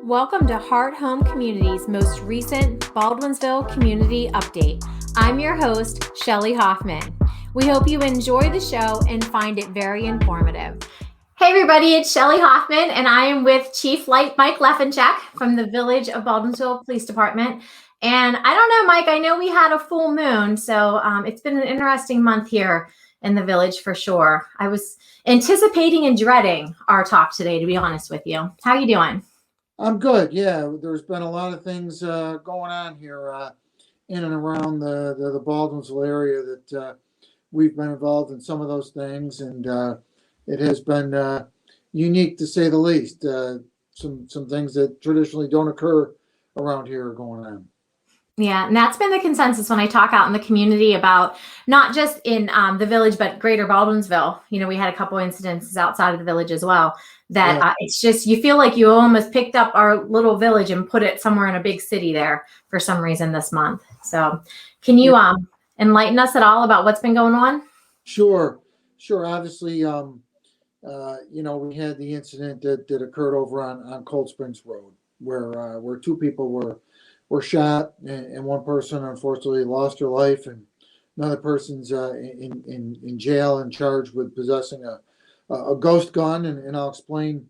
Welcome to Heart Home Community's most recent Baldwinsville Community Update. I'm your host, Shelley Hoffman. We hope you enjoy the show and find it very informative. Hey everybody, it's Shelley Hoffman and I am with Chief Mike Lefancheck from the Village of Baldwinsville Police Department. And I don't know, Mike, I know we had a full moon, so it's been an interesting month here in the village for sure. I was anticipating and dreading our talk today, to be honest with you. How are you doing? I'm good. Yeah, there's been a lot of things going on here in and around the Baldwinsville area that we've been involved in some of those things, and it has been unique to say the least. Some things that traditionally don't occur around here are going on. Yeah, and that's been the consensus when I talk out in the community about not just in the village, but greater Baldwinsville. You know, we had a couple incidences outside of the village as well. That it's just, you feel like you almost picked up our little village and put it somewhere in a big city there for some reason this month. So can you enlighten us at all about what's been going on? Sure. Obviously, we had the incident that occurred over on Cold Springs Road where two people were shot and one person unfortunately lost her life, and another person's in jail and charged with possessing a ghost gun, and I'll explain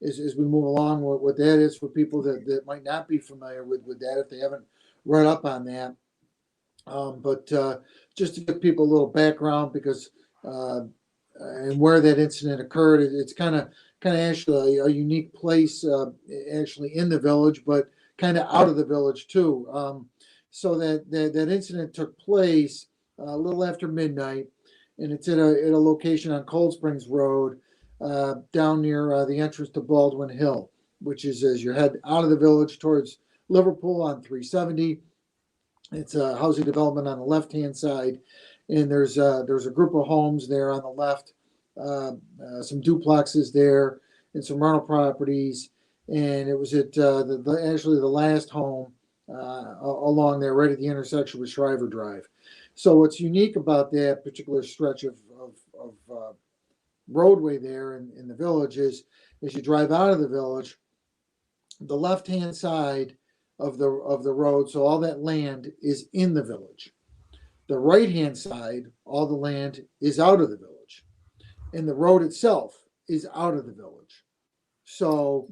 as we move along what that is for people that might not be familiar with that if they haven't read up on that. But just to give people a little background, because and where that incident occurred, it's kind of actually a unique place, actually in the village, but kind of out of the village too. So that incident took place a little after midnight, and it's at a location on Cold Springs Road, down near the entrance to Baldwin Hill, which is as you head out of the village towards Liverpool on 370. It's a housing development on the left-hand side, and there's a group of homes there on the left, some duplexes there, and some rental properties. And it was at actually the last home along there, right at the intersection with Shriver Drive. So what's unique about that particular stretch of roadway there in the village is, as you drive out of the village, the left-hand side of the road, so all that land is in the village. The right-hand side, all the land is out of the village, and the road itself is out of the village. So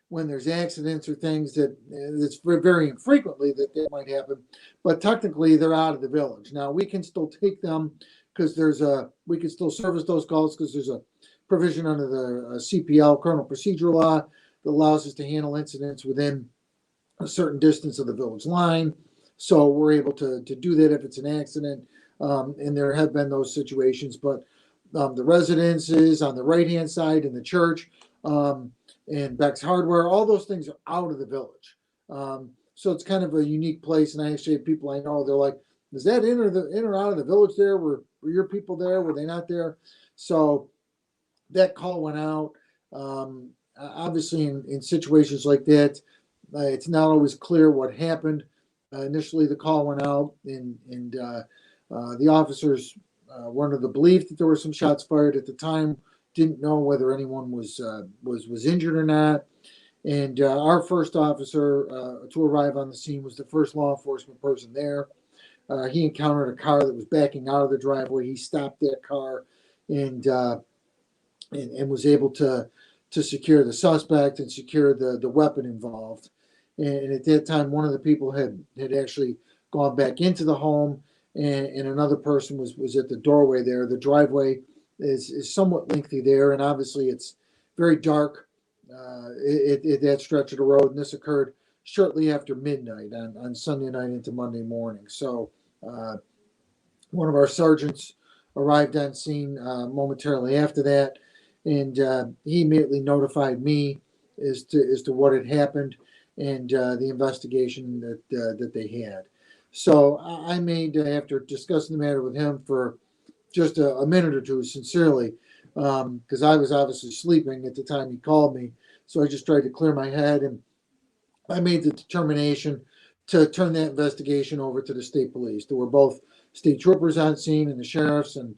when there's accidents or things that's very infrequently that might happen, but technically they're out of the village. Now we can still take them because we can still service those calls because there's a provision under the CPL, Criminal Procedure Law, that allows us to handle incidents within a certain distance of the village line. So we're able to do that if it's an accident, and there have been those situations. But the residences on the right-hand side and the church, and Beck's Hardware, all those things are out of the village. So it's kind of a unique place. And I actually have people I know, they're like, is that in or out of the village there? Were your people there? Were they not there? So that call went out. Obviously, in situations like that, it's not always clear what happened. Initially, the call went out, and the officers were under the belief that there were some shots fired at the time. Didn't know whether anyone was injured or not. And our first officer to arrive on the scene was the first law enforcement person there. He encountered a car that was backing out of the driveway. He stopped that car and was able to secure the suspect and secure the weapon involved. And at that time, one of the people had actually gone back into the home, and another person was at the doorway there. The driveway is somewhat lengthy there, and obviously it's very dark at that stretch of the road. And this occurred shortly after midnight on Sunday night into Monday morning. So one of our sergeants arrived on scene momentarily after that, and he immediately notified me as to what had happened and the investigation that they had. So I made, after discussing the matter with him for just a minute or two, sincerely, because I was obviously sleeping at the time he called me. So I just tried to clear my head, and I made the determination to turn that investigation over to the state police. There were both state troopers on scene and the sheriffs, and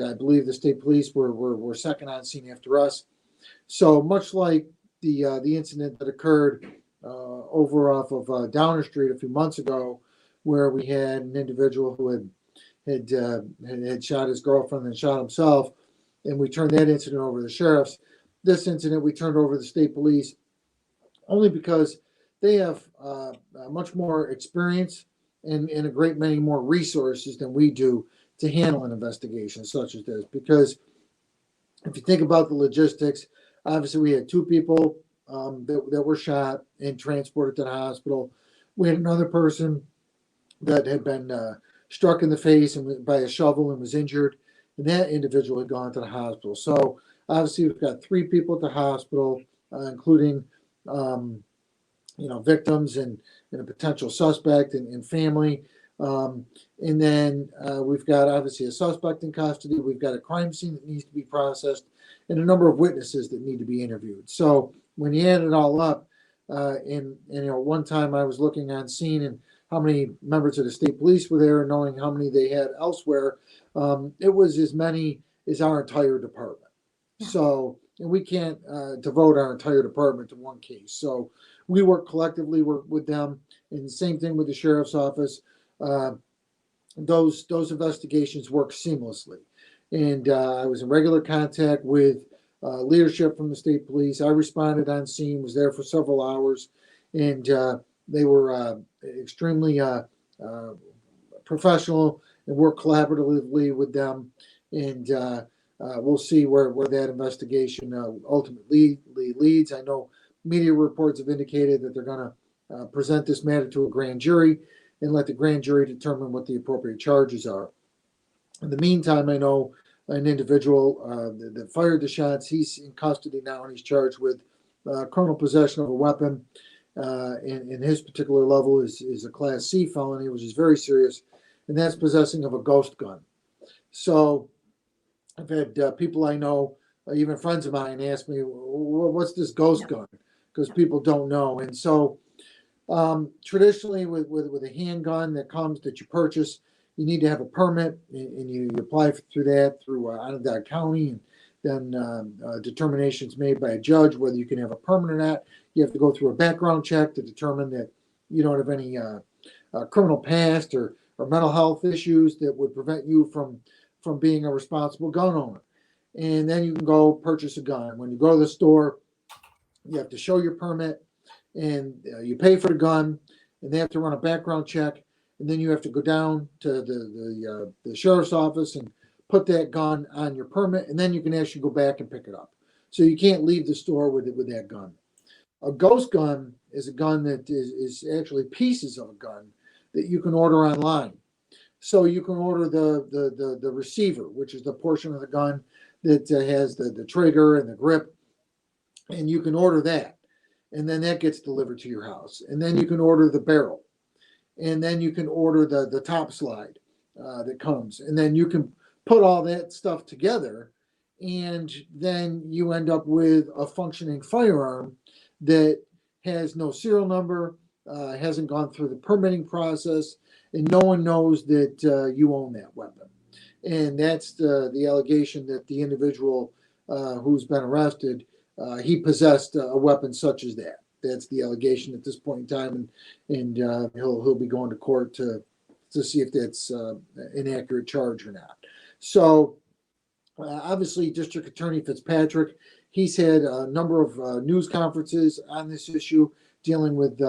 I believe the state police were second on scene after us. So much like the incident that occurred over off of Downer Street a few months ago, where we had an individual who had shot his girlfriend and shot himself, and we turned that incident over to the sheriffs. This incident we turned over to the state police, only because they have much more experience and a great many more resources than we do to handle an investigation such as this. Because if you think about the logistics, obviously we had two people that were shot and transported to the hospital. We had another person that had been struck in the face and by a shovel and was injured, and that individual had gone to the hospital. So obviously we've got three people at the hospital, including victims and a potential suspect and family. And then we've got obviously a suspect in custody. We've got a crime scene that needs to be processed and a number of witnesses that need to be interviewed. So when you add it all up, one time I was looking on scene and how many members of the state police were there and knowing how many they had elsewhere, it was as many as our entire department. Yeah. So, and we can't devote our entire department to one case. So we work collectively with them, and the same thing with the sheriff's office. Those investigations work seamlessly. And I was in regular contact with leadership from the state police. I responded on scene, was there for several hours, and they were extremely professional and worked collaboratively with them. And we'll see where that investigation ultimately leads. I know media reports have indicated that they're going to present this matter to a grand jury and let the grand jury determine what the appropriate charges are. In the meantime, I know an individual that fired the shots. He's in custody now, and he's charged with criminal possession of a weapon. And his particular level is a Class C felony, which is very serious, and that's possessing of a ghost gun. So I've had people I know, even friends of mine, ask me, what's this ghost gun? Because people don't know. And so traditionally with a handgun that you purchase, you need to have a permit, and you apply through that through Onondaga County, and then determinations made by a judge whether you can have a permit or not. You have to go through a background check to determine that you don't have any criminal past or mental health issues that would prevent you from being a responsible gun owner. And then you can go purchase a gun. When you go to the store, you have to show your permit, and you pay for the gun, and they have to run a background check, and then you have to go down to the sheriff's office and put that gun on your permit, and then you can actually go back and pick it up. So you can't leave the store with that gun. A ghost gun is a gun that is actually pieces of a gun that you can order online. So you can order the receiver, which is the portion of the gun that has the trigger and the grip, and you can order that, and then that gets delivered to your house. And then you can order the barrel, and then you can order the top slide that comes, and then you can put all that stuff together, and then you end up with a functioning firearm that has no serial number, hasn't gone through the permitting process, and no one knows that you own that weapon. And that's the allegation that the individual who's been arrested, he possessed a weapon such as that. That's the allegation at this point in time, and he'll be going to court to see if that's an inaccurate charge or not. So obviously, District Attorney Fitzpatrick, he's had a number of news conferences on this issue, dealing with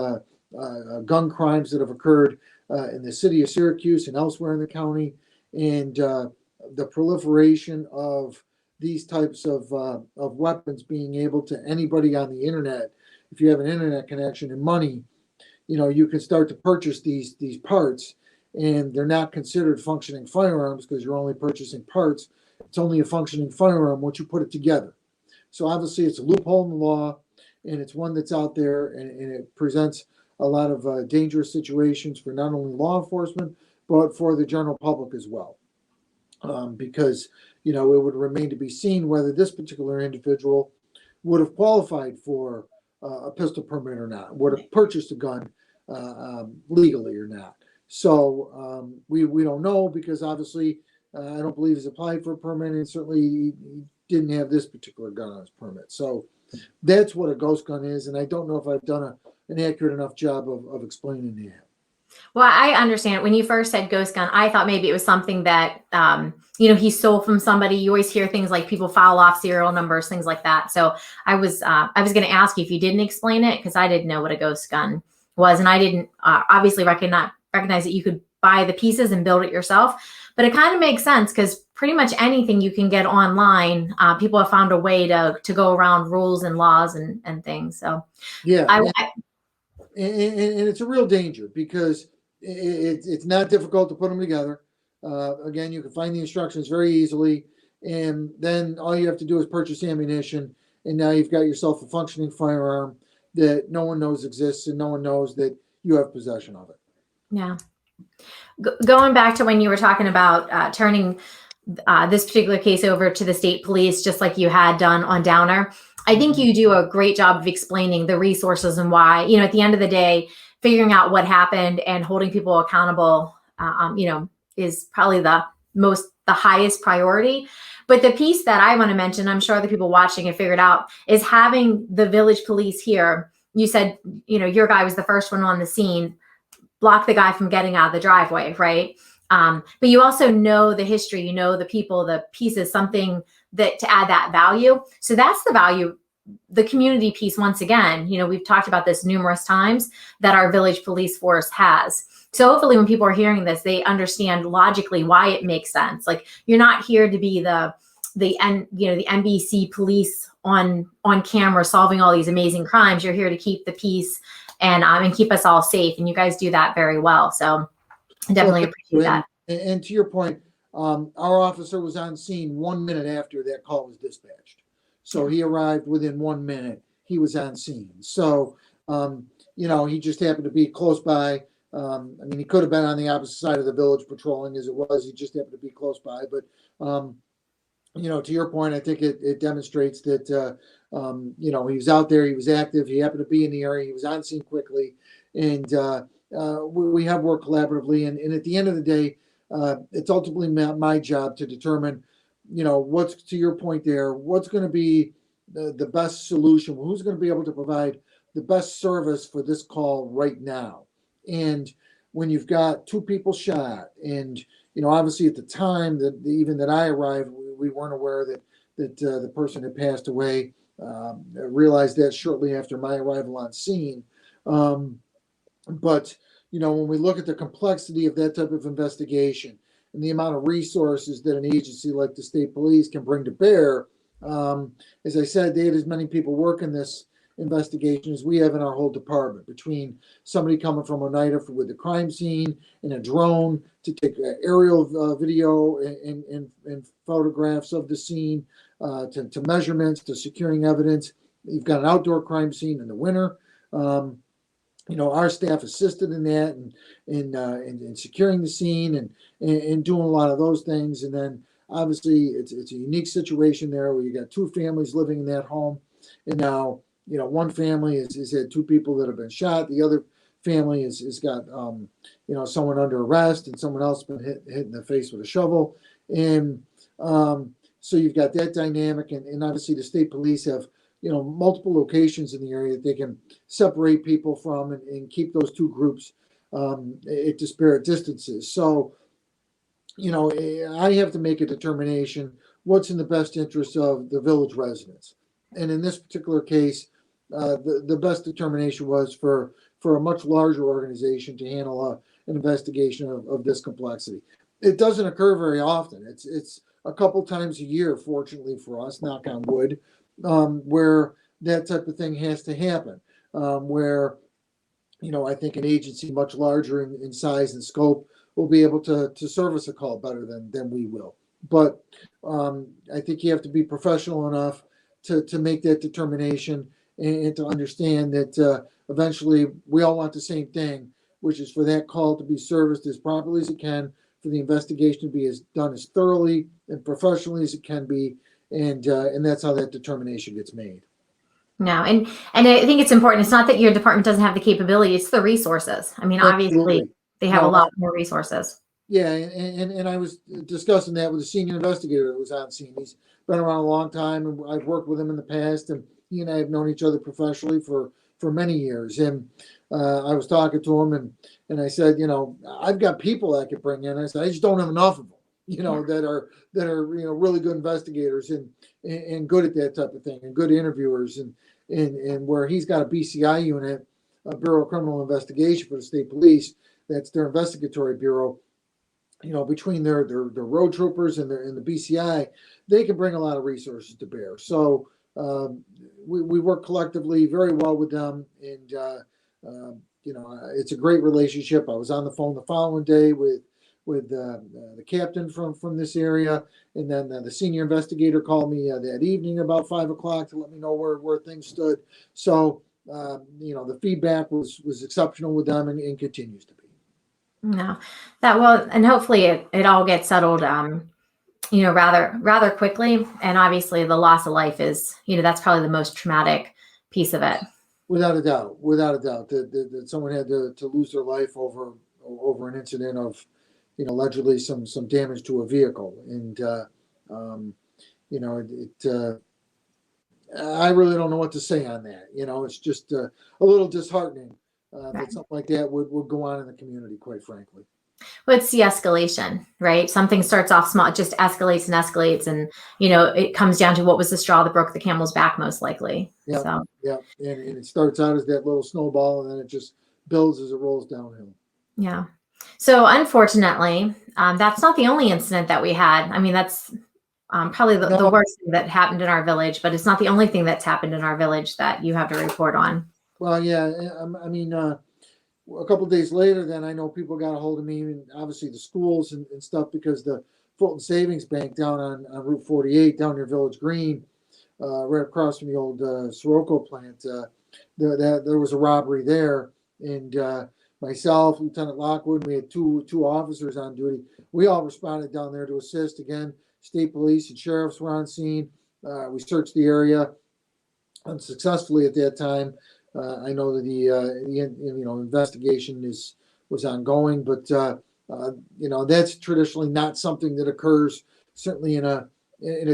gun crimes that have occurred in the city of Syracuse and elsewhere in the county, and the proliferation of these types of weapons being able to anybody on the internet. If you have an internet connection and money, you can start to purchase these parts, and they're not considered functioning firearms because you're only purchasing parts. It's only a functioning firearm once you put it together. So obviously it's a loophole in the law, and it's one that's out there, and it presents a lot of dangerous situations for not only law enforcement, but for the general public as well. Because, it would remain to be seen whether this particular individual would have qualified for a pistol permit or not, would have purchased a gun legally or not. So we don't know, because obviously I don't believe he's applied for a permit, and certainly he didn't have this particular gun on his permit. So That's what a ghost gun is, and I don't know if I've done an accurate enough job of explaining that. Well, I understand. When you first said ghost gun, I thought maybe it was something that, he stole from somebody. You always hear things like people file off serial numbers, things like that. So I was going to ask you if you didn't explain it, because I didn't know what a ghost gun was. And I didn't obviously recognize that you could buy the pieces and build it yourself. But it kind of makes sense, because pretty much anything you can get online, people have found a way to go around rules and laws and things. So yeah, and it's a real danger, because it's not difficult to put them together. Again, you can find the instructions very easily, and then all you have to do is purchase ammunition, and now you've got yourself a functioning firearm that no one knows exists, and no one knows that you have possession of it. Yeah. Going back to when you were talking about turning this particular case over to the state police, just like you had done on Downer, I think you do a great job of explaining the resources and why, at the end of the day, figuring out what happened and holding people accountable, is probably the highest priority. But the piece that I want to mention, I'm sure the people watching have figured out, is having the village police here. You said, your guy was the first one on the scene, block the guy from getting out of the driveway, right? But you also know the history, the people, the pieces, something that to add that value. So that's the value, the community piece. Once again, we've talked about this numerous times, that our village police force has. So hopefully when people are hearing this, they understand logically why it makes sense. Like, you're not here to be the NBC police on camera solving all these amazing crimes. You're here to keep the peace and keep us all safe. And you guys do that very well. So I definitely appreciate that. And to your point, our officer was on scene 1 minute after that call was dispatched. So he arrived within 1 minute. He was on scene. So, he just happened to be close by. He could have been on the opposite side of the village patrolling as it was. He just happened to be close by. But, to your point, I think it demonstrates that, he was out there. He was active. He happened to be in the area. He was on scene quickly. And we have worked collaboratively. And at the end of the day, it's ultimately my job to determine, what's, to your point there, what's going to be the best solution, who's going to be able to provide the best service for this call right now. And when you've got 2 people shot, and, obviously at the time that I arrived, we weren't aware that the person had passed away. I realized that shortly after my arrival on scene. But, when we look at the complexity of that type of investigation and the amount of resources that an agency like the state police can bring to bear, as I said, they had as many people working this investigation as we have in our whole department, between somebody coming from Oneida with the crime scene and a drone to take aerial video and photographs of the scene, to measurements, to securing evidence. You've got an outdoor crime scene in the winter. Our staff assisted in that and securing the scene and doing a lot of those things. And then obviously it's a unique situation there where you got 2 families living in that home. And now, one family has had 2 people that have been shot. The other family has got, someone under arrest, and someone else been hit in the face with a shovel. And so you've got that dynamic. And obviously the state police have, multiple locations in the area that they can separate people from and keep those 2 groups at disparate distances. So, I have to make a determination what's in the best interest of the village residents. And in this particular case, the best determination was for a much larger organization to handle an investigation of this complexity. It doesn't occur very often. It's a couple times a year, fortunately for us, knock on wood, where that type of thing has to happen, where, I think an agency much larger in size and scope will be able to service a call better than we will. But I think you have to be professional enough to make that determination and to understand that eventually we all want the same thing, which is for that call to be serviced as properly as it can, for the investigation to be done as thoroughly and professionally as it can be. And that's how that determination gets made. No, and I think it's important. It's not that your department doesn't have the capability; it's the resources. Obviously, Absolutely. They have a lot more resources. Yeah, and I was discussing that with a senior investigator that was on scene. He's been around a long time, and I've worked with him in the past, and he and I have known each other professionally for many years. And I was talking to him, and I said, I've got people I could bring in. I said, I just don't have enough of them, that are really good investigators and good at that type of thing, and good interviewers, and where he's got a BCI unit, a Bureau of Criminal Investigation for the state police. That's their investigatory bureau. Between their road troopers and the BCI, they can bring a lot of resources to bear. So we work collectively very well with them, and it's a great relationship. I was on the phone the following day with the captain from this area, and then the senior investigator called me that evening about 5 o'clock to let me know where things stood. So the feedback was exceptional with them, and continues to be. No, and hopefully it all gets settled, rather quickly. And obviously the loss of life is, that's probably the most traumatic piece of it. Without a doubt, that someone had to lose their life over an incident of, allegedly some damage to a vehicle. And, I really don't know what to say on that. It's just a little disheartening that something like that would go on in the community, quite frankly. Well, it's the escalation, right? Something starts off small, it just escalates and escalates. And, it comes down to what was the straw that broke the camel's back, most likely. Yeah. So. Yeah. And it starts out as that little snowball, and then it just builds as it rolls downhill. Yeah. So unfortunately, that's not the only incident that we had. I mean, that's probably the worst thing that happened in our village, but it's not the only thing that's happened in our village that you have to report on. Well, yeah. I mean, a couple of days later, then I know people got a hold of me, and obviously the schools and stuff, because the Fulton Savings Bank down on Route 48, down near Village Green, right across from the old Sirocco plant, there was a robbery there. And myself, Lieutenant Lockwood, we had two officers on duty. We all responded down there to assist. Again, state police and sheriffs were on scene. We searched the area unsuccessfully at that time. I know that the investigation was ongoing, but that's traditionally not something that occurs, certainly in a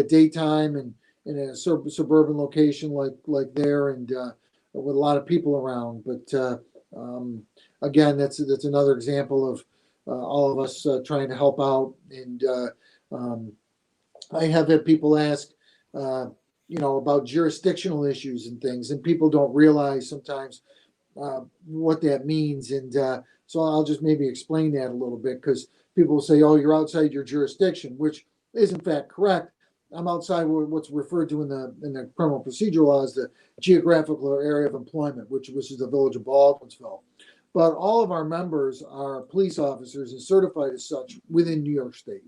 daytime and in a suburban location like there, and with a lot of people around. But again, that's another example of all of us trying to help out. And I have had people ask, about jurisdictional issues and things, and people don't realize sometimes what that means. And so I'll just maybe explain that a little bit, because people will say, oh, you're outside your jurisdiction, which is in fact correct. I'm outside what's referred to in the criminal procedure law as the geographical area of employment, which is the village of Baldwinsville. But all of our members are police officers and certified as such within New York State.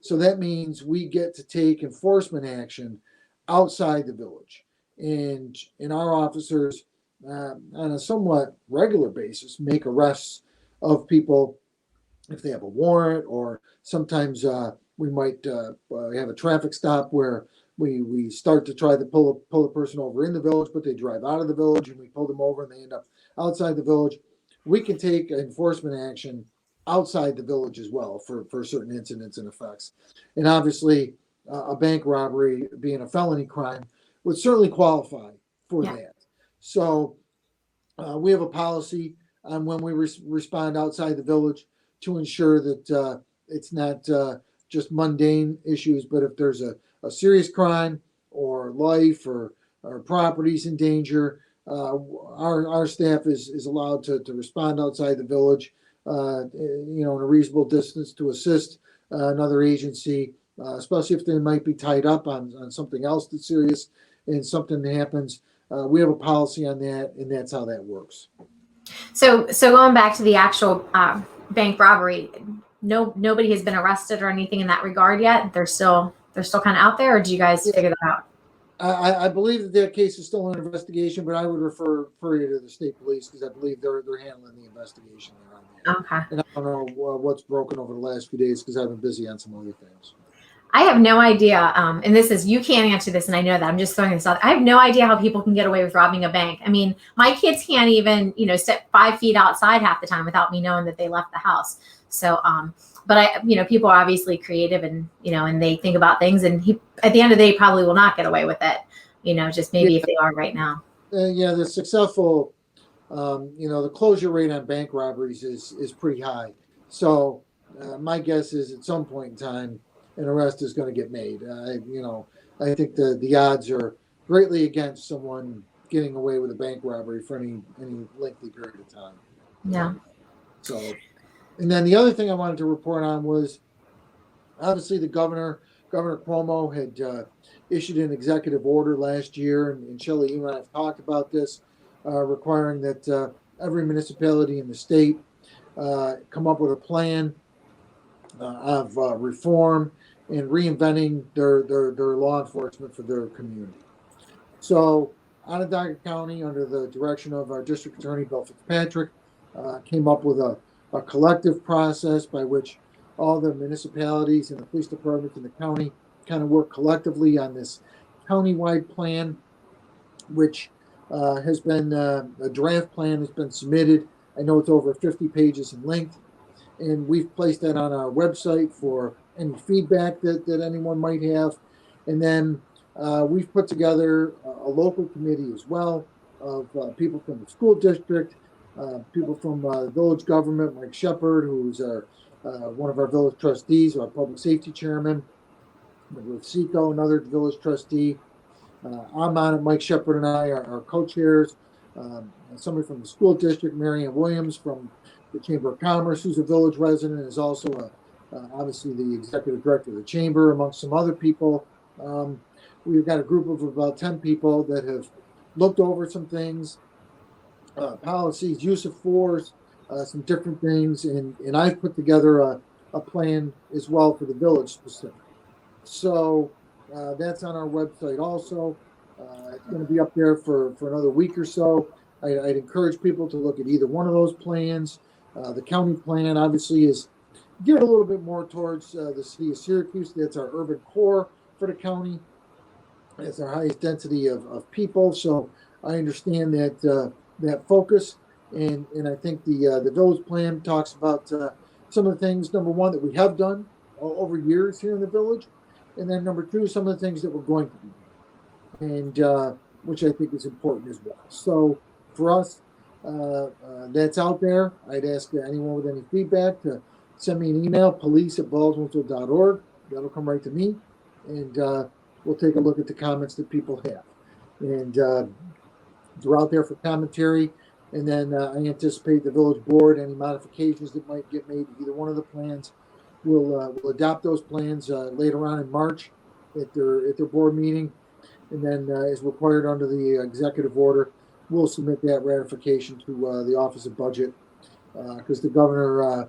So that means we get to take enforcement action outside the village. And our officers, on a somewhat regular basis, make arrests of people if they have a warrant, or sometimes we might have a traffic stop where we start to try to pull a person over in the village, but they drive out of the village, and we pull them over and they end up outside the village. We can take enforcement action outside the village as well for certain incidents and effects. And obviously, a bank robbery being a felony crime would certainly qualify for that. So we have a policy on when we respond outside the village to ensure that it's not just mundane issues, but if there's a serious crime or life or properties in danger, our staff is allowed to respond outside the village, in a reasonable distance, to assist another agency, especially if they might be tied up on something else that's serious and something that happens. We have a policy on that, and that's how that works. So going back to the actual bank robbery, nobody has been arrested or anything in that regard yet. They're still kind of out there, or do you guys figure that out? I believe that case is still under investigation, but I would refer you to the state police, because I believe they're handling the investigation there on that. Okay. And I don't know what's broken over the last few days, because I've been busy on some other things. I have no idea, and you can't answer this, and I know that. I'm just throwing this out. I have no idea how people can get away with robbing a bank. I mean, my kids can't even, step 5 feet outside half the time without me knowing that they left the house. So, but people are obviously creative, and and they think about things, and at the end of the day, probably will not get away with it. just maybe if they are right now. Yeah, the successful, the closure rate on bank robberies is pretty high. So my guess is at some point in time, an arrest is going to get made. I think the odds are greatly against someone getting away with a bank robbery for any lengthy period of time. Yeah. So, and then the other thing I wanted to report on was obviously the Governor Cuomo had issued an executive order last year, and Shelley, you and I have talked about this, requiring that every municipality in the state come up with a plan of reform and reinventing their law enforcement for their community. So, Onondaga County, under the direction of our District Attorney Bill Fitzpatrick, came up with a collective process by which all the municipalities and the police departments in the county kind of work collectively on this countywide plan, which has been a draft plan has been submitted. I know it's over 50 pages in length, and we've placed that on our website for any feedback that anyone might have. And then we've put together a local committee as well of people from the school district, people from village government, Mike Shepard, who's one of our village trustees, our public safety chairman, with Seco, another village trustee. I'm on it. Mike Shepard and I are co-chairs. Somebody from the school district, Marianne Williams from the Chamber of Commerce, who's a village resident, is also obviously the executive director of the chamber, amongst some other people. We've got a group of about 10 people that have looked over some things, policies, use of force, some different things, and I've put together a plan as well for the village specific. So that's on our website also. It's going to be up there for another week or so. I'd encourage people to look at either one of those plans. The county plan obviously is geared a little bit more towards the city of Syracuse. That's our urban core for the county. It's our highest density of people. So I understand that focus. And I think the village plan talks about some of the things, number one, that we have done over years here in the village. And then number two, some of the things that we're going to do, and which I think is important as well. So for us, that's out there. I'd ask anyone with any feedback to send me an email, police@baldwinsville.org. That'll come right to me, and we'll take a look at the comments that people have. And they're out there for commentary. And then I anticipate the village board, any modifications that might get made to either one of the plans, we'll adopt those plans later on in March at their board meeting. And then as required under the executive order, we'll submit that ratification to the Office of Budget, because the governor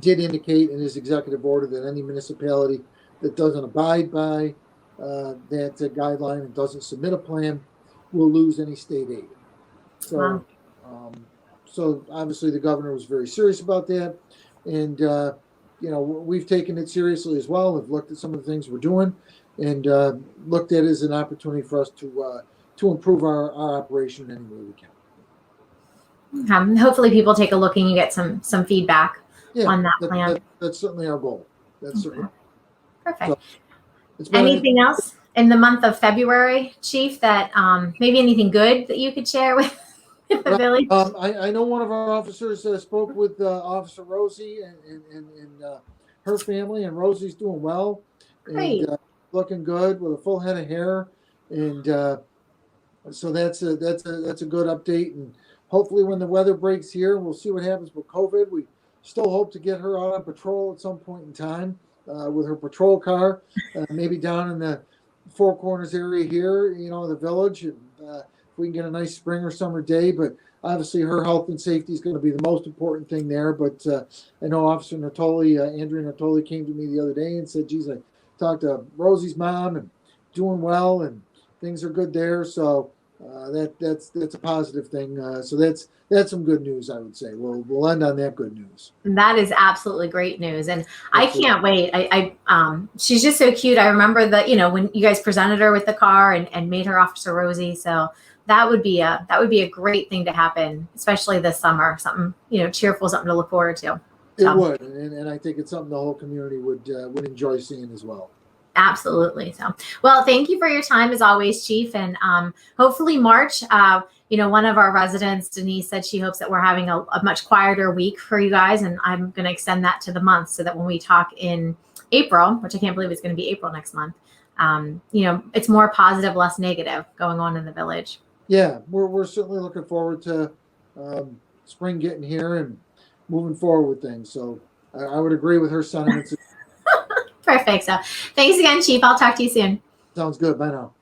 did indicate in his executive order that any municipality that doesn't abide by that guideline and doesn't submit a plan will lose any state aid. So, wow. So obviously the governor was very serious about that, and we've taken it seriously as well. We've looked at some of the things we're doing, and looked at it as an opportunity for us to improve our operation in any way we can. Hopefully, people take a look and you get some feedback on that plan. That's certainly our goal. That's certainly perfect. So, anything else in the month of February, Chief? That maybe anything good that you could share with the village? I know one of our officers spoke with Officer Rosie and her family, and Rosie's doing well. Great. And, looking good with a full head of hair, and so that's a good update. And hopefully, when the weather breaks here, we'll see what happens with COVID. We still hope to get her out on patrol at some point in time with her patrol car, maybe down in the Four Corners area here, the village. And, if we can get a nice spring or summer day, but obviously her health and safety is going to be the most important thing there. But I know Officer Natoli, Andrea Natoli, came to me the other day and said, geez, I talked to Rosie's mom and doing well, and things are good there. So that's a positive thing. So that's some good news, I would say. We'll end on that good news. That is absolutely great news, and absolutely. I can't wait. I she's just so cute. I remember that when you guys presented her with the car and made her Officer Rosie. So that would be a great thing to happen, especially this summer. Something cheerful, something to look forward to. It would, and I think it's something the whole community would enjoy seeing as well. Absolutely. So, well, thank you for your time as always, Chief. And hopefully March, one of our residents, Denise, said she hopes that we're having a much quieter week for you guys. And I'm going to extend that to the month so that when we talk in April, which I can't believe it's going to be April next month, it's more positive, less negative going on in the village. Yeah, we're certainly looking forward to spring getting here and moving forward with things. So I would agree with her sentiments. Perfect. So thanks again, Chief. I'll talk to you soon. Sounds good. Bye now.